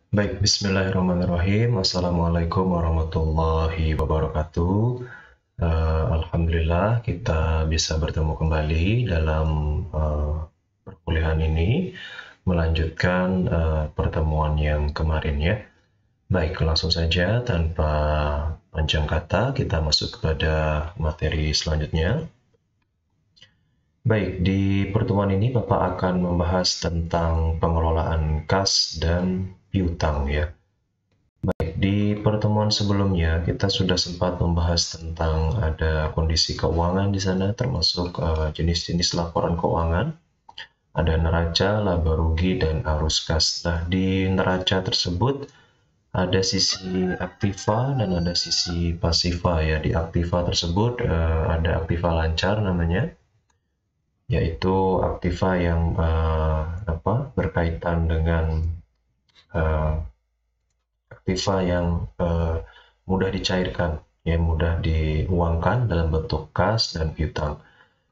Baik, bismillahirrahmanirrahim. Assalamualaikum warahmatullahi wabarakatuh. Alhamdulillah kita bisa bertemu kembali dalam perkuliahan ini, melanjutkan pertemuan yang kemarin ya. Baik, langsung saja tanpa panjang kata kita masuk kepada materi selanjutnya. Baik, di pertemuan ini Bapak akan membahas tentang pengelolaan kas dan piutang ya. Baik, di pertemuan sebelumnya kita sudah sempat membahas tentang ada kondisi keuangan di sana, termasuk jenis-jenis laporan keuangan, ada neraca, laba rugi, dan arus kas. Nah, di neraca tersebut ada sisi aktiva dan ada sisi pasiva ya. Di aktiva tersebut ada aktiva lancar namanya, yaitu aktiva yang berkaitan dengan aktiva yang mudah dicairkan, ya mudah diuangkan dalam bentuk kas dan piutang.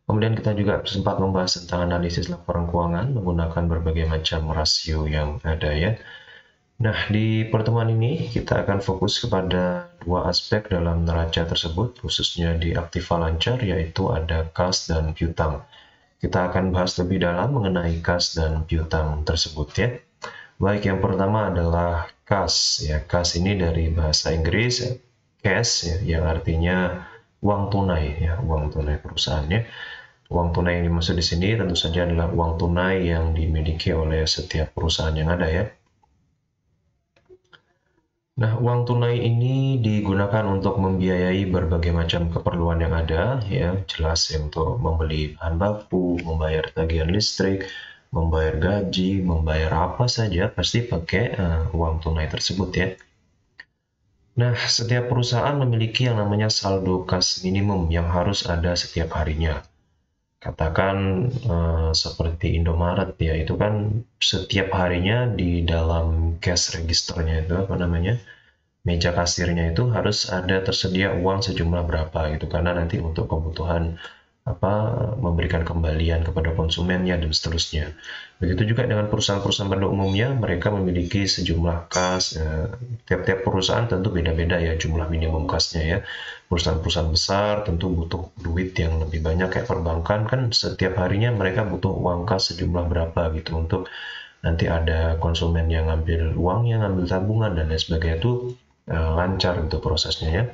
Kemudian kita juga sempat membahas tentang analisis laporan keuangan menggunakan berbagai macam rasio yang ada ya. Nah, di pertemuan ini kita akan fokus kepada dua aspek dalam neraca tersebut, khususnya di aktiva lancar, yaitu ada kas dan piutang. Kita akan bahas lebih dalam mengenai kas dan piutang tersebut ya. Baik, yang pertama adalah kas ya. Kas ini dari bahasa Inggris cash ya, yang artinya uang tunai ya, uang tunai perusahaan ya. Uang tunai yang dimaksud di sini tentu saja adalah uang tunai yang dimiliki oleh setiap perusahaan yang ada ya. Nah, uang tunai ini digunakan untuk membiayai berbagai macam keperluan yang ada, ya, jelas ya, untuk membeli bahan baku, membayar tagihan listrik, membayar gaji, membayar apa saja, pasti pakai uang tunai tersebut ya. Nah, setiap perusahaan memiliki yang namanya saldo kas minimum yang harus ada setiap harinya. Katakan seperti Indomaret ya, itu kan setiap harinya di dalam cash registernya itu apa namanya? Meja kasirnya itu harus ada tersedia uang sejumlah berapa gitu, karena nanti untuk kebutuhan memberikan kembalian kepada konsumennya dan seterusnya. Begitu juga dengan perusahaan-perusahaan pada umumnya, mereka memiliki sejumlah kas. Tiap-tiap perusahaan tentu beda-beda ya jumlah minimum kasnya ya. Perusahaan-perusahaan besar tentu butuh duit yang lebih banyak, kayak perbankan kan setiap harinya mereka butuh uang kas sejumlah berapa gitu untuk nanti ada konsumen yang ngambil uangnya, ngambil tabungan dan lain sebagainya, itu lancar untuk prosesnya ya.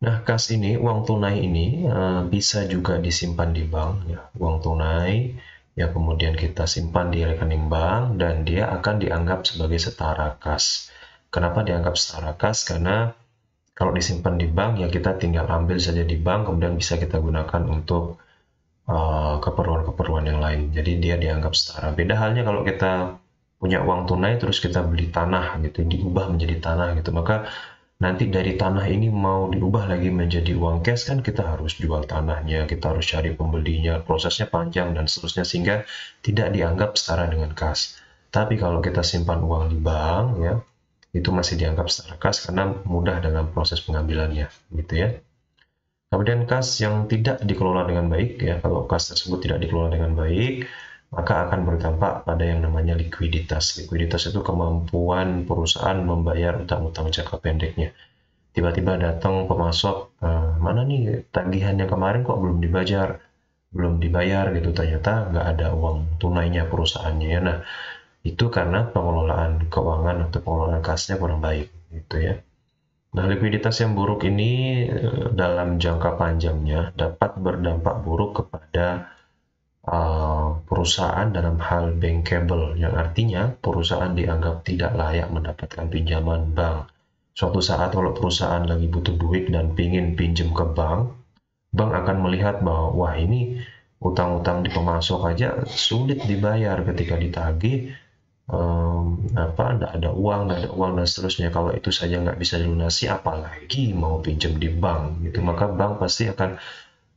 Nah, kas ini, uang tunai ini bisa juga disimpan di bank ya. Uang tunai yang kemudian kita simpan di rekening bank dan dia akan dianggap sebagai setara kas. Kenapa dianggap setara kas? Karena kalau disimpan di bank ya kita tinggal ambil saja di bank, kemudian bisa kita gunakan untuk keperluan-keperluan yang lain. Jadi dia dianggap setara. Beda halnya kalau kita punya uang tunai terus kita beli tanah gitu, diubah menjadi tanah gitu, maka nanti dari tanah ini mau diubah lagi menjadi uang cash kan kita harus jual tanahnya, kita harus cari pembelinya, prosesnya panjang dan seterusnya, sehingga tidak dianggap setara dengan kas. Tapi kalau kita simpan uang di bank ya, itu masih dianggap setara kas karena mudah dalam proses pengambilannya gitu ya. Kemudian kas yang tidak dikelola dengan baik ya, kalau kas tersebut tidak dikelola dengan baik, maka akan berdampak pada yang namanya likuiditas. Likuiditas itu kemampuan perusahaan membayar utang-utang jangka pendeknya. Tiba-tiba datang pemasok, mana nih tagihan yang kemarin kok belum dibayar gitu, ternyata nggak ada uang tunainya perusahaannya ya. Nah, itu karena pengelolaan keuangan atau pengelolaan kasnya kurang baik gitu ya. Nah, likuiditas yang buruk ini dalam jangka panjangnya dapat berdampak buruk kepada perusahaan dalam hal bankable, yang artinya perusahaan dianggap tidak layak mendapatkan pinjaman bank. Suatu saat kalau perusahaan lagi butuh duit dan ingin pinjam ke bank, bank akan melihat bahwa wah ini utang-utang di pemasok aja sulit dibayar, ketika ditagih nggak ada uang dan seterusnya. Kalau itu saja nggak bisa dilunasi, apalagi mau pinjam di bank gitu, maka bank pasti akan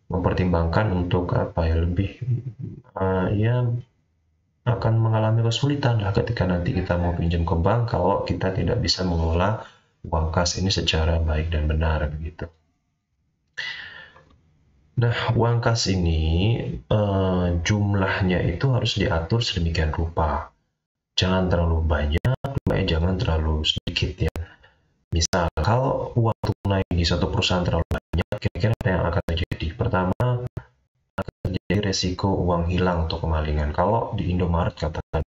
mempertimbangkan untuk lebih ya akan mengalami kesulitan lah ketika nanti kita mau pinjam ke bank kalau kita tidak bisa mengelola uang kas ini secara baik dan benar begitu. Nah, uang kas ini jumlahnya itu harus diatur sedemikian rupa. Jangan terlalu banyak, jangan terlalu sedikit ya. Misal kalau uang tunai di satu perusahaan terlalu banyak, kira-kira apa yang akan terjadi? Pertama, akan terjadi resiko uang hilang atau kemalingan. Kalau di Indomaret katakan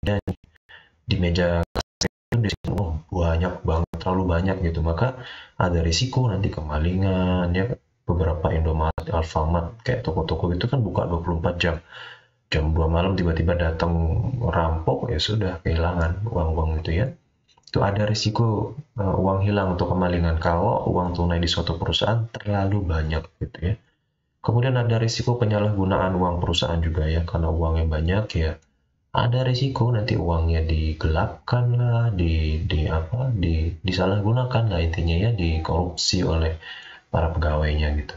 di meja itu di situ banyak banget, terlalu banyak gitu, maka ada risiko nanti kemalingan ya. Beberapa Indomaret, Alfamart kayak toko-toko itu kan buka 24 jam. Jam 2 malam tiba-tiba datang rampok, ya sudah kehilangan uang-uang itu ya. Itu ada risiko uang hilang atau kemalingan kalau uang tunai di suatu perusahaan terlalu banyak gitu ya. Kemudian ada risiko penyalahgunaan uang perusahaan juga ya, karena uangnya banyak ya. Ada risiko nanti uangnya digelapkan lah, disalahgunakan lah intinya ya, dikorupsi oleh para pegawainya gitu.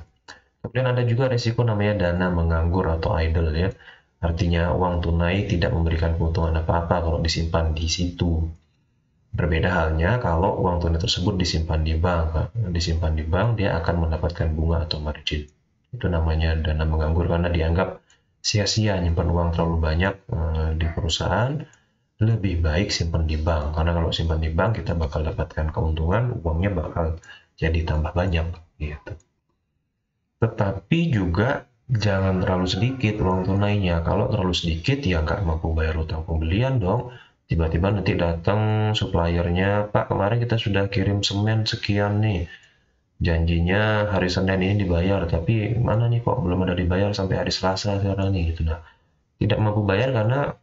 Kemudian ada juga risiko namanya dana menganggur atau idle ya. Artinya uang tunai tidak memberikan keuntungan apa-apa kalau disimpan di situ. Berbeda halnya kalau uang tunai tersebut disimpan di bank. Disimpan di bank dia akan mendapatkan bunga atau margin. Itu namanya dana menganggur karena dianggap sia-sia nyimpan uang terlalu banyak di perusahaan. Lebih baik simpan di bank, karena kalau simpan di bank kita bakal dapatkan keuntungan, uangnya bakal jadi tambah banyak gitu. Tetapi juga jangan terlalu sedikit uang tunainya. Kalau terlalu sedikit ya nggak mampu bayar utang pembelian dong. Tiba-tiba nanti datang suppliernya, Pak kemarin kita sudah kirim semen sekian nih, janjinya hari Senin ini dibayar, tapi mana nih kok belum ada dibayar sampai hari Selasa sekarang nih gitu. Nah, tidak mampu bayar karena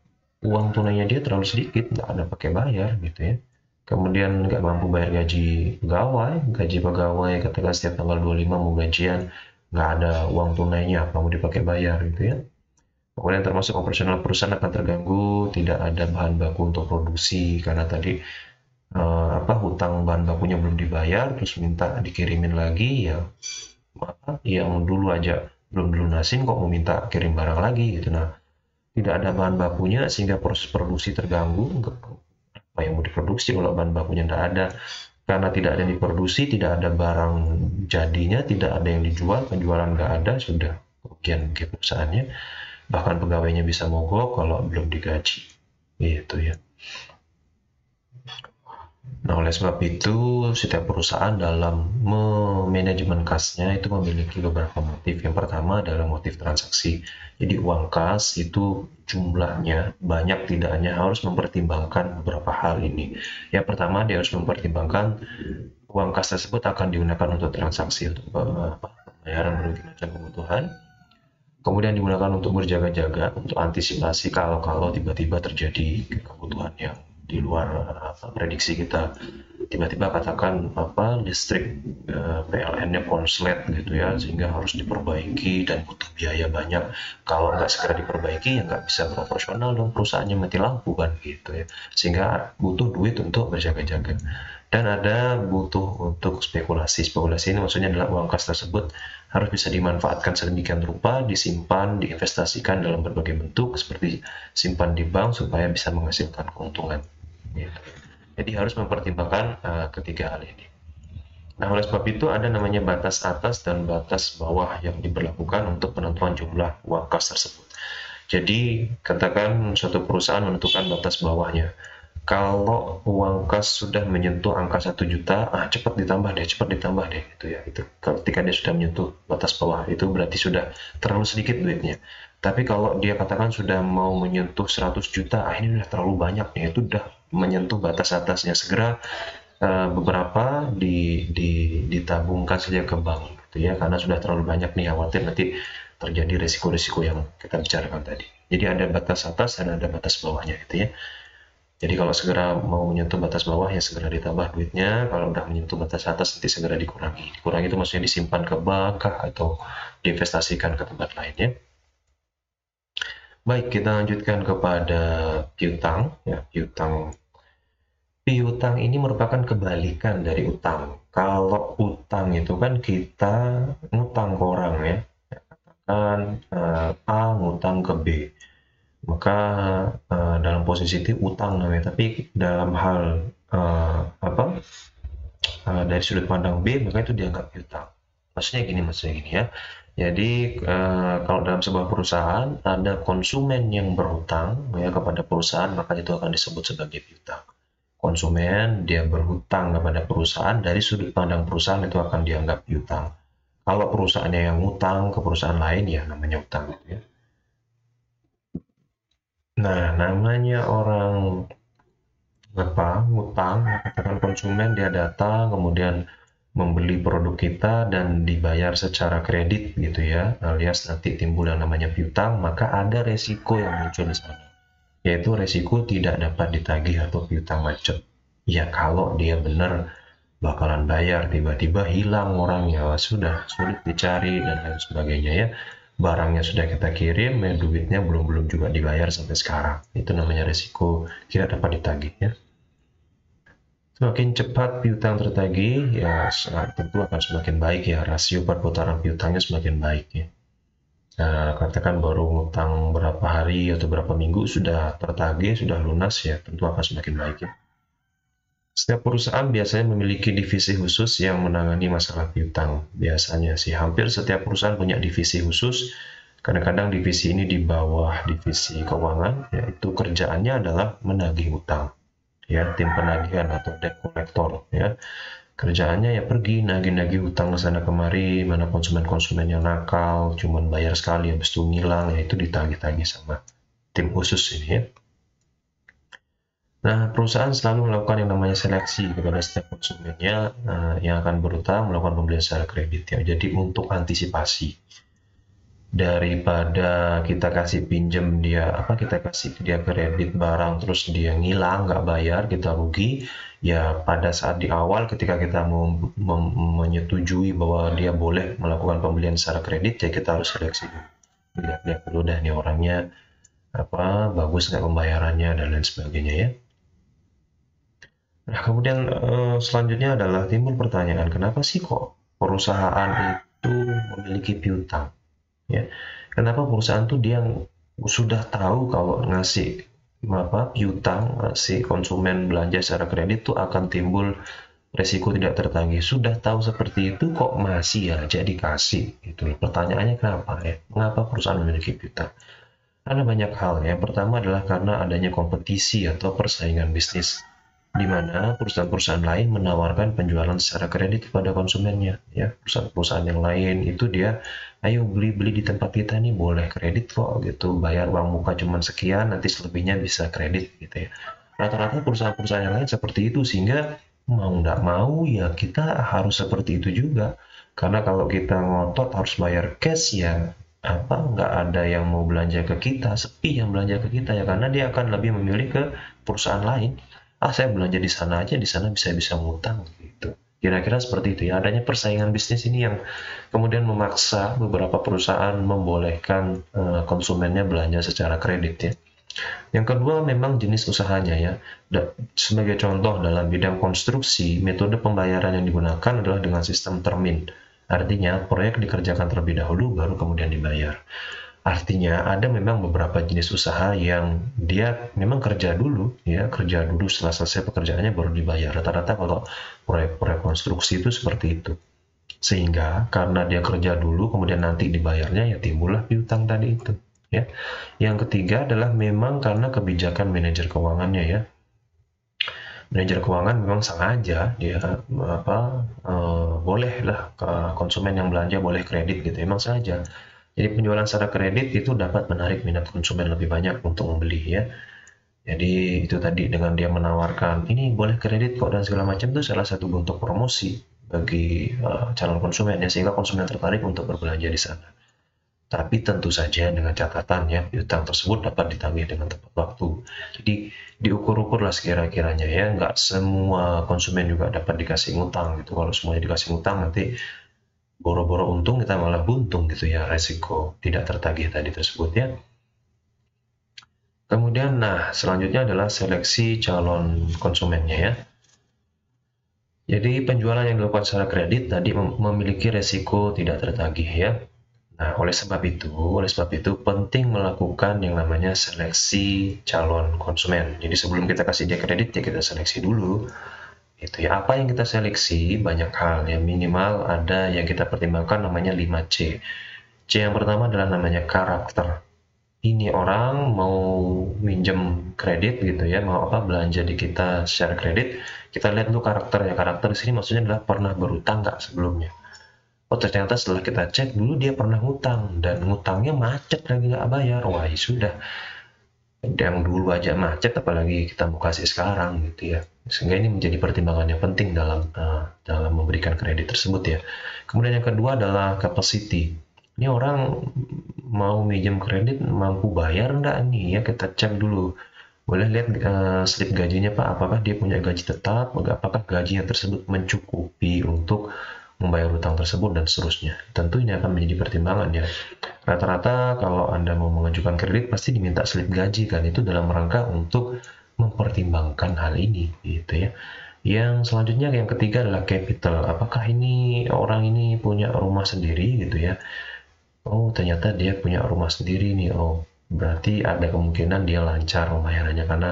uang tunainya dia terlalu sedikit, nggak ada pakai bayar gitu ya. Kemudian nggak mampu bayar gaji pegawai ketika setiap tanggal 25 mau gajian, nggak ada uang tunainya, apa mau dipakai bayar gitu ya. Kemudian termasuk operasional perusahaan akan terganggu, tidak ada bahan baku untuk produksi karena tadi hutang bahan bakunya belum dibayar, terus minta dikirimin lagi ya, maka yang dulu aja belum dilunasin kok mau minta kirim barang lagi gitu. Nah, tidak ada bahan bakunya sehingga proses produksi terganggu. Apa yang mau diproduksi kalau bahan bakunya tidak ada? Karena tidak ada yang diproduksi, tidak ada barang jadinya, tidak ada yang dijual, penjualan nggak ada, sudah kerugian perusahaannya. Bahkan pegawainya bisa mogok kalau belum digaji gitu ya. Nah, oleh sebab itu, setiap perusahaan dalam manajemen kasnya itu memiliki beberapa motif. Yang pertama adalah motif transaksi. Jadi uang kas itu jumlahnya banyak tidaknya harus mempertimbangkan beberapa hal ini. Yang pertama, dia harus mempertimbangkan uang kas tersebut akan digunakan untuk transaksi, untuk pembayaran berbagai macam kebutuhan. Kemudian digunakan untuk berjaga-jaga, untuk antisipasi kalau tiba-tiba terjadi kebutuhan yang di luar prediksi kita. Tiba-tiba katakan listrik PLN-nya konslet gitu ya, sehingga harus diperbaiki dan butuh biaya banyak. Kalau nggak segera diperbaiki ya nggak bisa beroperasional dong, perusahaannya mati lampu kan gitu ya, sehingga butuh duit untuk berjaga-jaga. Dan ada butuh untuk spekulasi ini maksudnya adalah uang kas tersebut harus bisa dimanfaatkan sedemikian rupa, disimpan, diinvestasikan dalam berbagai bentuk seperti simpan di bank supaya bisa menghasilkan keuntungan. Jadi harus mempertimbangkan ketiga hal ini. Nah, oleh sebab itu ada namanya batas atas dan batas bawah yang diberlakukan untuk penentuan jumlah uang kas tersebut. Jadi katakan suatu perusahaan menentukan batas bawahnya. Kalau uang kas sudah menyentuh angka 1 juta, cepat ditambah deh gitu ya. Itu ketika dia sudah menyentuh batas bawah, itu berarti sudah terlalu sedikit duitnya. Tapi kalau dia katakan sudah mau menyentuh 100 juta, ini udah terlalu banyak nih, itu udah menyentuh batas atasnya. Segera beberapa ditabungkan saja ke bank gitu ya, karena sudah terlalu banyak nih, khawatir nanti terjadi risiko-risiko yang kita bicarakan tadi. Jadi ada batas atas dan ada batas bawahnya gitu ya. Jadi kalau segera mau menyentuh batas bawah ya segera ditambah duitnya, kalau udah menyentuh batas atas nanti segera dikurangi. Dikurangi itu maksudnya disimpan ke bank atau diinvestasikan ke tempat lainnya. Baik, kita lanjutkan kepada piutang ya. Piutang ini merupakan kebalikan dari utang. Kalau utang itu kan kita ngutang ke orang ya, katakan A ngutang ke B, maka dalam posisi itu utang namanya. Tapi dalam hal dari sudut pandang B, maka itu dianggap piutang. Maksudnya gini ya. Jadi kalau dalam sebuah perusahaan ada konsumen yang berhutang ya kepada perusahaan, maka itu akan disebut sebagai piutang. konsumen, dia berhutang kepada perusahaan, dari sudut pandang perusahaan itu akan dianggap piutang. Kalau perusahaannya yang ngutang ke perusahaan lain, ya namanya utang gitu ya. Nah, namanya orang ngutang, katakan konsumen dia datang kemudian membeli produk kita dan dibayar secara kredit gitu ya, alias nanti timbul yang namanya piutang, maka ada resiko yang muncul di sana, yaitu resiko tidak dapat ditagih atau piutang macet. Ya kalau dia benar bakalan bayar, tiba-tiba hilang orangnya, sudah sulit dicari dan lain sebagainya ya. Barangnya sudah kita kirim, duitnya belum juga dibayar sampai sekarang. Itu namanya resiko tidak dapat ditagih ya. Semakin cepat piutang tertagih, ya tentu akan semakin baik ya, rasio perputaran piutangnya semakin baik ya. Nah, katakan baru ngutang berapa hari atau berapa minggu sudah tertagih, sudah lunas ya, tentu akan semakin baik ya. Setiap perusahaan biasanya memiliki divisi khusus yang menangani masalah piutang. Biasanya sih, hampir setiap perusahaan punya divisi khusus. Kadang-kadang divisi ini di bawah divisi keuangan, yaitu kerjaannya adalah menagih utang. Ya, tim penagihan atau debt collector ya. Kerjaannya ya pergi nagih-nagih utang ke sana kemari, mana konsumen-konsumen yang nakal, cuman bayar sekali habis itu ngilang, ya itu ditagih-tagih sama tim khusus ini ya. Nah, perusahaan selalu melakukan yang namanya seleksi kepada setiap konsumennya yang akan berutang melakukan pembelian secara kredit ya. Jadi untuk antisipasi daripada kita kasih pinjam dia kita kasih dia kredit barang terus dia ngilang nggak bayar, kita rugi ya. Pada saat di awal ketika kita mau menyetujui bahwa dia boleh melakukan pembelian secara kredit, ya kita harus seleksi dulu, lihat dulu dah nih orangnya bagus nggak pembayarannya dan lain sebagainya ya. Nah, kemudian selanjutnya adalah timbul pertanyaan, kenapa sih kok perusahaan itu memiliki piutang? Ya, kenapa perusahaan tuh dia sudah tahu kalau ngasih piutang, ngasih konsumen belanja secara kredit tuh akan timbul resiko tidak tertagih. Sudah tahu seperti itu kok masih aja dikasih? Itu pertanyaannya, kenapa ya? Mengapa perusahaan memiliki piutang? Ada banyak hal. Yang pertama adalah karena adanya kompetisi atau persaingan bisnis, di mana perusahaan-perusahaan lain menawarkan penjualan secara kredit kepada konsumennya ya. Perusahaan-perusahaan yang lain itu dia, ayo beli di tempat kita nih boleh kredit kok gitu, bayar uang muka cuma sekian, nanti selebihnya bisa kredit gitu ya. Rata-rata perusahaan-perusahaan yang lain seperti itu, sehingga mau nggak mau ya kita harus seperti itu juga, karena kalau kita ngotot harus bayar cash ya nggak ada yang mau belanja ke kita, sepi yang belanja ke kita ya, karena dia akan lebih memilih ke perusahaan lain. Saya belanja di sana aja, di sana bisa ngutang gitu. Kira-kira seperti itu ya. Adanya persaingan bisnis ini yang kemudian memaksa beberapa perusahaan membolehkan konsumennya belanja secara kredit ya. Yang kedua memang jenis usahanya ya. Sebagai contoh, dalam bidang konstruksi, metode pembayaran yang digunakan adalah dengan sistem termin. Artinya proyek dikerjakan terlebih dahulu baru kemudian dibayar. Artinya ada memang beberapa jenis usaha yang dia memang kerja dulu setelah selesai pekerjaannya baru dibayar. Rata-rata kalau proyek-proyek konstruksi itu seperti itu. Sehingga karena dia kerja dulu kemudian nanti dibayarnya, ya timbullah piutang tadi itu ya. Yang ketiga adalah memang karena kebijakan manajer keuangannya ya. Manajer keuangan memang sengaja dia bolehlah konsumen yang belanja boleh kredit gitu, memang sengaja. Jadi penjualan secara kredit itu dapat menarik minat konsumen lebih banyak untuk membeli ya. Jadi itu tadi, dengan dia menawarkan ini boleh kredit kok dan segala macam, itu salah satu bentuk promosi bagi calon konsumen ya, sehingga konsumen tertarik untuk berbelanja di sana. Tapi tentu saja dengan catatan ya, piutang tersebut dapat ditagih dengan tepat waktu. Jadi diukur-ukur lah sekira-kiranya ya, nggak semua konsumen juga dapat dikasih ngutang gitu. Kalau semuanya dikasih ngutang nanti boro-boro untung kita malah buntung gitu ya, resiko tidak tertagih tadi tersebut ya. Kemudian selanjutnya adalah seleksi calon konsumennya ya. Jadi penjualan yang dilakukan secara kredit tadi memiliki resiko tidak tertagih ya. Nah, oleh sebab itu penting melakukan yang namanya seleksi calon konsumen. Jadi sebelum kita kasih dia kredit ya kita seleksi dulu. Itu ya, apa yang kita seleksi banyak hal ya, minimal ada yang kita pertimbangkan namanya 5C. C yang pertama adalah namanya karakter. ini orang mau minjem kredit gitu ya, mau belanja di kita secara kredit, kita lihat dulu karakternya. Karakter di sini maksudnya adalah pernah berutang nggak sebelumnya. Oh ternyata setelah kita cek dulu dia pernah ngutang dan ngutangnya macet lagi nggak bayar. Wah ya sudah, yang dulu aja macet apalagi kita mau kasih sekarang gitu ya. Sehingga ini menjadi pertimbangan yang penting dalam memberikan kredit tersebut ya. Kemudian yang kedua adalah capacity. Ini orang mau minjem kredit mampu bayar enggak nih ya, kita cek dulu. Boleh lihat slip gajinya Pak, apakah dia punya gaji tetap, apakah gajinya tersebut mencukupi untuk membayar utang tersebut dan seterusnya. Tentu ini akan menjadi pertimbangan ya. Rata-rata kalau Anda mau mengajukan kredit pasti diminta slip gaji kan, itu dalam rangka untuk mempertimbangkan hal ini gitu ya. Yang selanjutnya yang ketiga adalah capital. Apakah ini orang ini punya rumah sendiri gitu ya? Oh, ternyata dia punya rumah sendiri nih. Oh, berarti ada kemungkinan dia lancar pembayarannya karena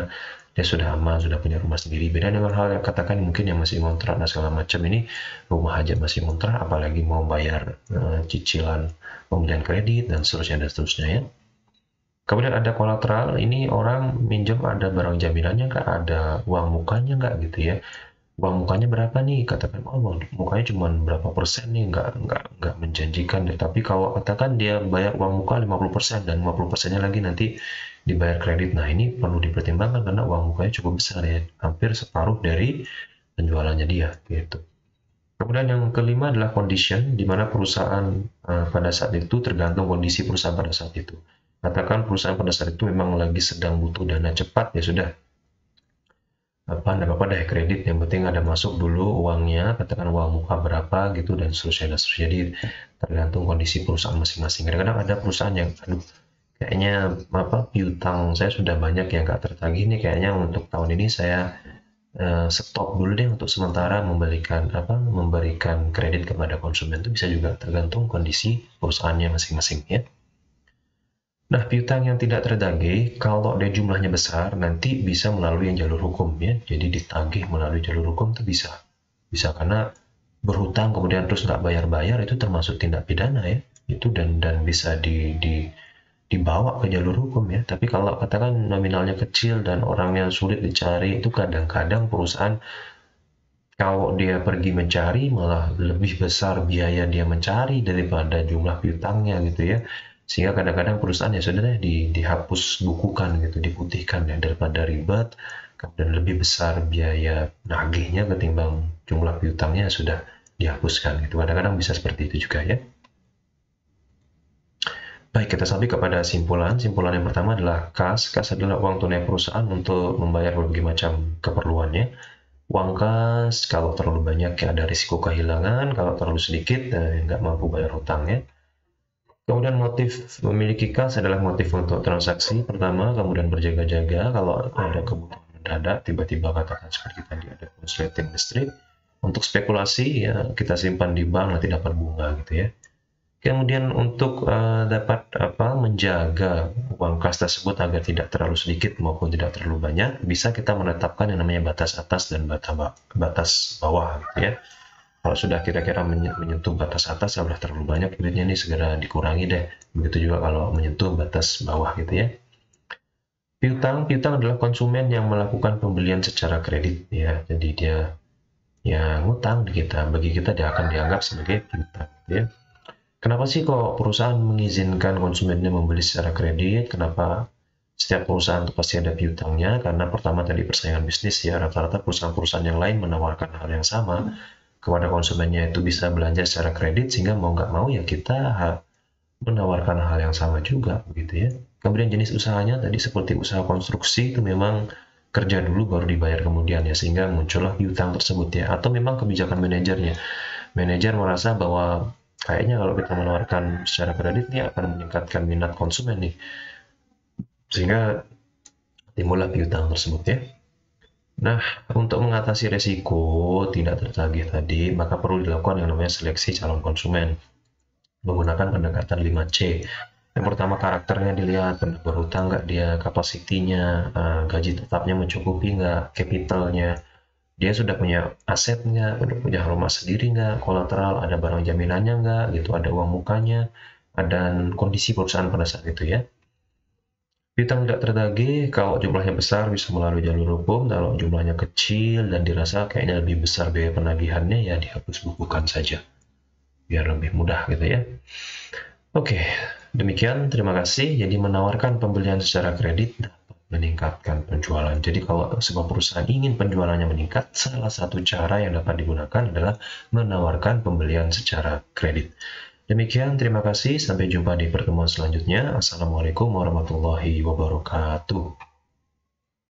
dia sudah aman, sudah punya rumah sendiri. Beda dengan hal yang katakan mungkin yang masih ngontrak dan segala macam, ini rumah aja masih ngontrak, apalagi mau bayar cicilan pembelian kredit dan seterusnya ya. Kemudian ada kolateral, ini orang minjem ada barang jaminannya nggak, ada uang mukanya nggak gitu ya. Uang mukanya berapa nih? Katakan, oh uang mukanya cuma berapa persen nih, nggak menjanjikan deh. Tapi kalau katakan dia bayar uang muka 50% dan 50%-nya lagi nanti dibayar kredit. Nah ini perlu dipertimbangkan karena uang mukanya cukup besar ya, hampir separuh dari penjualannya dia gitu. Kemudian yang kelima adalah condition, di mana perusahaan pada saat itu tergantung kondisi perusahaan pada saat itu. Katakan perusahaan pada saat itu memang lagi sedang butuh dana cepat, ya sudah, enggak apa-apa deh kredit, yang penting ada masuk dulu uangnya, katakan uang muka berapa gitu dan seterusnya. Jadi tergantung kondisi perusahaan masing-masing. Kadang-kadang ada perusahaan yang aduh kayaknya piutang saya sudah banyak yang nggak tertagih nih, kayaknya untuk tahun ini saya stop dulu deh untuk sementara memberikan kredit kepada konsumen. Itu bisa juga tergantung kondisi perusahaannya masing-masing ya. Nah, piutang yang tidak tertagih, kalau dia jumlahnya besar, nanti bisa melalui yang jalur hukum ya. Jadi ditagih melalui jalur hukum itu bisa. Bisa karena berhutang kemudian terus nggak bayar-bayar, itu termasuk tindak pidana ya. Itu dan bisa dibawa ke jalur hukum ya. Tapi kalau katakan nominalnya kecil dan orangnya sulit dicari, itu kadang-kadang perusahaan kalau dia pergi mencari malah lebih besar biaya dia mencari daripada jumlah piutangnya gitu ya. Sehingga kadang-kadang perusahaan ya sudah deh dihapus bukukan gitu, diputihkan ya, daripada ribet dan lebih besar biaya nagihnya ketimbang jumlah piutangnya sudah dihapuskan gitu. Kadang-kadang bisa seperti itu juga ya. Baik, kita sampai kepada simpulan. Simpulan yang pertama adalah kas. Kas adalah uang tunai perusahaan untuk membayar berbagai macam keperluannya. Uang kas kalau terlalu banyak ya ada risiko kehilangan, kalau terlalu sedikit nggak mampu bayar hutangnya. Kemudian motif memiliki kas adalah motif untuk transaksi pertama, kemudian berjaga-jaga kalau ada kebutuhan mendadak, tiba-tiba katakan seperti tadi ada konsleting listrik. Untuk spekulasi ya kita simpan di bank nanti dapat bunga gitu ya. Kemudian untuk dapat menjaga uang kas tersebut agar tidak terlalu sedikit maupun tidak terlalu banyak, bisa kita menetapkan yang namanya batas atas dan batas bawah gitu ya. Kalau sudah kira-kira menyentuh batas atas, sudah terlalu banyak duitnya nih, segera dikurangi deh. Begitu juga kalau menyentuh batas bawah gitu ya. Piutang adalah konsumen yang melakukan pembelian secara kredit ya. Jadi dia yang ngutang di kita, bagi kita dia akan dianggap sebagai piutang ya. Kenapa sih kok perusahaan mengizinkan konsumennya membeli secara kredit? Kenapa setiap perusahaan itu pasti ada piutangnya? Karena pertama tadi persaingan bisnis ya, rata-rata perusahaan-perusahaan yang lain menawarkan hal yang sama kepada konsumennya, itu bisa belanja secara kredit, sehingga mau nggak mau ya kita menawarkan hal yang sama juga begitu ya. Kemudian jenis usahanya tadi seperti usaha konstruksi, itu memang kerja dulu baru dibayar kemudian ya, sehingga muncullah piutang tersebut ya. Atau memang kebijakan manajernya, manajer merasa bahwa kayaknya kalau kita menawarkan secara kredit ini akan meningkatkan minat konsumen nih, sehingga timbullah piutang tersebut ya. Nah, untuk mengatasi resiko tidak tertagih tadi, maka perlu dilakukan yang namanya seleksi calon konsumen menggunakan pendekatan 5C. Yang pertama, karakternya dilihat, pernah berhutang nggak dia, kapasitinya, gaji tetapnya mencukupi nggak, capitalnya, dia sudah punya aset nggak, sudah punya rumah sendiri nggak, kolateral, ada barang jaminannya nggak, gitu, ada uang mukanya, dan kondisi perusahaan pada saat itu ya. Piutang tidak tertagih, kalau jumlahnya besar bisa melalui jalur hukum, kalau jumlahnya kecil dan dirasa kayaknya lebih besar biaya penagihannya, ya dihapus bukukan saja, biar lebih mudah gitu ya. Oke, demikian, terima kasih. Jadi menawarkan pembelian secara kredit dapat meningkatkan penjualan. Jadi kalau sebuah perusahaan ingin penjualannya meningkat, salah satu cara yang dapat digunakan adalah menawarkan pembelian secara kredit. Demikian, terima kasih. Sampai jumpa di pertemuan selanjutnya. Assalamualaikum warahmatullahi wabarakatuh.